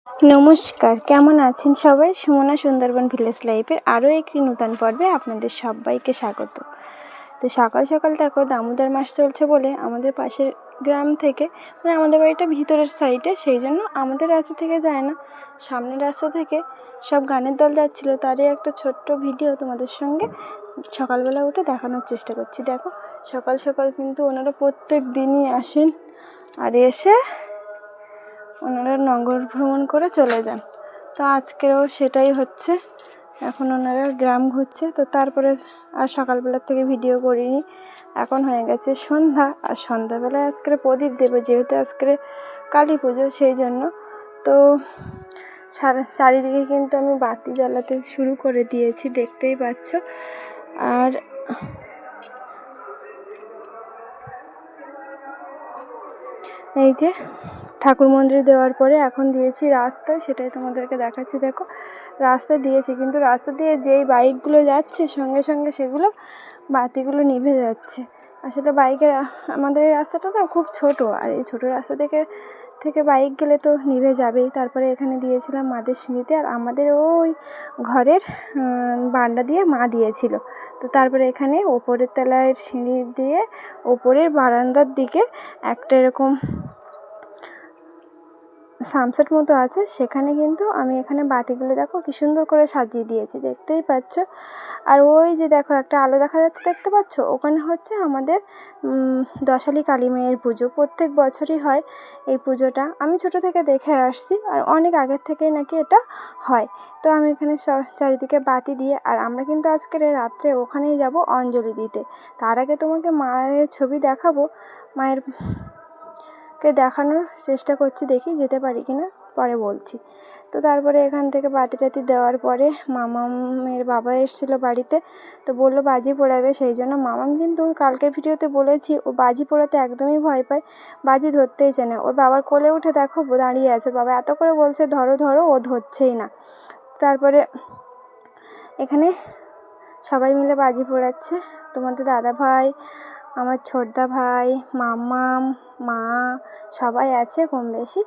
নমস্কার, কেমন আছেন সবাই? সুমনা সুন্দরবন ভিলেজ লাইফের আরও একটি নূতন পর্বে আপনাদের সবাইকে স্বাগত। তো সকাল সকাল দেখো দামোদর মাস চলছে বলে আমাদের পাশের গ্রাম থেকে, মানে আমাদের বাড়িটা ভিতরের সাইডে, সেই জন্য আমাদের রাস্তা থেকে যায় না, সামনের রাস্তা থেকে সব গানের দল যাচ্ছিলো। তারই একটা ছোট্ট ভিডিও তোমাদের সঙ্গে সকালবেলা উঠে দেখানোর চেষ্টা করছি। দেখো সকাল সকাল কিন্তু ওনারা প্রত্যেক দিনই আসেন, আর এসে ওনারা নগর ভ্রমণ করে চলে যান। তো আজকেও সেটাই হচ্ছে, এখন ওনারা গ্রাম ঘুরছে। তো তারপরে আর সকালবেলার থেকে ভিডিও করিনি, এখন হয়ে গেছে সন্ধ্যা। আর সন্ধ্যাবেলায় আজকে প্রদীপ দেবো, যেহেতু আজকে কালী পুজো, সেই জন্য। তো চারিদিকে কিন্তু আমি বাতি জ্বালাতে শুরু করে দিয়েছি, দেখতেই পাচ্ছ। আর এই যে ঠাকুর মন্দির দেওয়ার পরে এখন দিয়েছি রাস্তা, সেটাই তোমাদেরকে দেখাচ্ছি। দেখো রাস্তা দিয়েছি, কিন্তু রাস্তা দিয়ে যেই বাইকগুলো যাচ্ছে সঙ্গে সঙ্গে সেগুলো বাতিগুলো নিভে যাচ্ছে। আসলে আমাদের এই রাস্তাটা না খুব ছোট, আর এই ছোটো রাস্তা থেকে বাইক গেলে তো নিভে যাবেই। তারপরে এখানে দিয়েছিলাম মাদের সিঁড়িতে, আর আমাদের ওই ঘরের বারান্দা দিয়ে মা দিয়েছিল। তো তারপরে এখানে ওপরের তলায় সিঁড়ি দিয়ে ওপরের বারান্দার দিকে একটা এরকম সানসেট মতো আছে, সেখানে কিন্তু আমি এখানে বাতিগুলো দেখো কি সুন্দর করে সাজিয়ে দিয়েছি, দেখতেই পাচ্ছ। আর ওই যে দেখো একটা আলো দেখা যাচ্ছে, দেখতে পাচ্ছ, ওখানে হচ্ছে আমাদের দশালি কালী মায়ের পুজো। প্রত্যেক বছরই হয় এই পুজোটা, আমি ছোট থেকে দেখে আসছি, আর অনেক আগের থেকেই নাকি এটা হয়। তো আমি এখানে চারিদিকে বাতি দিয়ে, আর আমরা কিন্তু আজকের রাত্রে ওখানেই যাব অঞ্জলি দিতে। তার আগে তোমাকে মায়ের ছবি দেখাবো, মায়ের দেখানোর চেষ্টা করছি, দেখি যেতে পারি কিনা, পরে বলছি। তো তারপরে এখান থেকে বাতি টাতি দেওয়ার পরে মামামের বাবা এসেছিলো বাড়িতে, তো বললো বাজি পোড়াবে। সেই জন্য মামাম কিন্তু কালকের ভিডিওতে বলেছি ও বাজি পোড়াতে একদমই ভয় পায়, বাজি ধরতেই চায় না। ওর বাবার কোলে উঠে দেখো দাঁড়িয়ে আছে, ওর বাবা এত করে বলছে ধরো ধরো, ও ধরছেই না। তারপরে এখানে সবাই মিলে বাজি পোড়াচ্ছে, তোমাদের দাদা ভাই, আমার ছোটদা ভাই, মামাম, মা, সবাই আছে কম বেশি।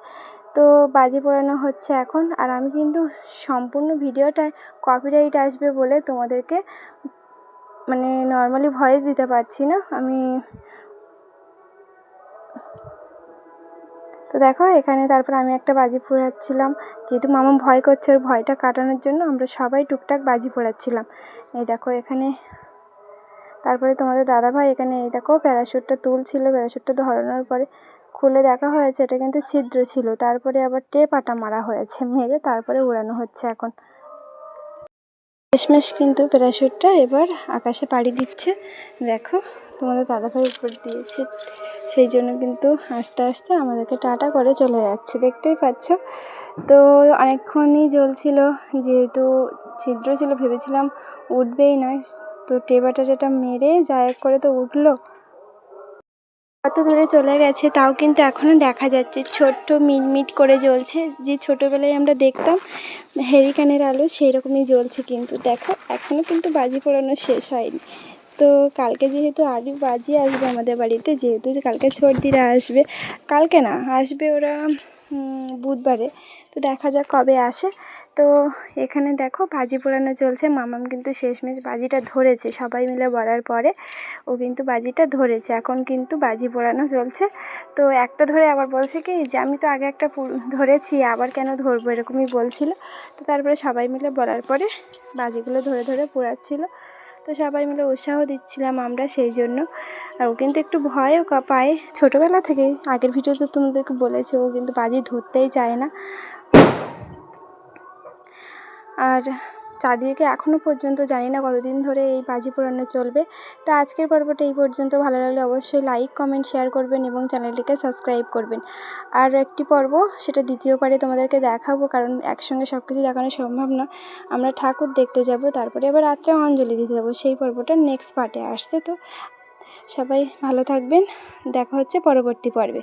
তো বাজি পোড়ানো হচ্ছে এখন। আর আমি কিন্তু সম্পূর্ণ ভিডিওটায় কপিরাইট আসবে বলে তোমাদেরকে মানে নর্মালি ভয়েস দিতে পারছি না আমি। তো দেখো এখানে তারপর আমি একটা বাজি পোড়াচ্ছিলাম, যেহেতু মামা ভয় করছে, ওর ভয়টা কাটানোর জন্য আমরা সবাই টুকটাক বাজি পোড়াচ্ছিলাম। এই দেখো এখানে তারপরে তোমাদের দাদাভাই এখানে এই দেখো প্যারাশুটটা তুলছিল, প্যারাশুটটা ধরানোর পরে খুলে দেখা হয়েছে এটা কিন্তু ছিদ্র ছিল, তারপরে আবার টেপ আটা মারা হয়েছে, মেরে তারপরে উড়ানো হচ্ছে এখন। শেষমেশ কিন্তু প্যারাশুটটা এবার আকাশে পাড়ি দিচ্ছে। দেখো তোমাদের দাদাভাই উপর দিয়েছে, সেই জন্য কিন্তু আস্তে আস্তে আমাদেরকে টাটা করে চলে যাচ্ছে, দেখতেই পাচ্ছ। তো অনেকক্ষণই জ্বলছিল, যেহেতু ছিদ্র ছিল ভেবেছিলাম উঠবেই নয়, তো টেবাটা যেটা মেরে যা এক করে তো উঠলো। কত দূরে চলে গেছে তাও কিন্তু এখনও দেখা যাচ্ছে, ছোট্ট মিটমিট করে জ্বলছে, যে ছোটোবেলায় আমরা দেখতাম হেরিকেনের আলো সেই রকমই জ্বলছে। কিন্তু দেখো এখনও কিন্তু বাজি পোড়ানো শেষ হয়নি। তো কালকে যেহেতু আরও বাজি আসবে আমাদের বাড়িতে, যেহেতু কালকে সর্দিরা আসবে, কালকে না আসবে ওরা বুধবারে, তো দেখা যাক কবে আসে। তো এখানে দেখো বাজি পোড়ানো চলছে, মামাম কিন্তু শেষমেশ বাজিটা ধরেছে, সবাই মিলে বলার পরে ও কিন্তু বাজিটা ধরেছে। এখন কিন্তু বাজি পোড়ানো চলছে। তো একটা ধরে আবার বলছে কি যে আমি তো আগে একটা ধরেছি, আবার কেন ধরবো, এরকমই বলছিল। তো তারপরে সবাই মিলে বলার পরে বাজিগুলো ধরে ধরে পোড়াচ্ছিল, তো সবাই মিলে উৎসাহ দিচ্ছিলাম আমরা, সেই জন্য। আর ও কিন্তু একটু ভয়ও পায় ছোটোবেলা থেকেই, আগের ভিডিওতে তোমাদেরকে বলেছে ও কিন্তু বাজি ধরতেই চায় না। আর চারিদিকে এখনও পর্যন্ত জানি না কতদিন ধরে এই বাজি পোড়ানো চলবে। তো আজকের পর্বটা এই পর্যন্ত, ভালো লাগলে অবশ্যই লাইক কমেন্ট শেয়ার করবেন এবং চ্যানেলটিকে সাবস্ক্রাইব করবেন। আর একটি পর্ব, সেটা দ্বিতীয় পারে তোমাদেরকে দেখাবো, কারণ একসঙ্গে সব কিছু দেখানো সম্ভব না। আমরা ঠাকুর দেখতে যাব, তারপরে আবার রাত্রে অঞ্জলি দিতে যাবো, সেই পর্বটা নেক্সট পার্টে আসছে। তো সবাই ভালো থাকবেন, দেখা হচ্ছে পরবর্তী পর্বে।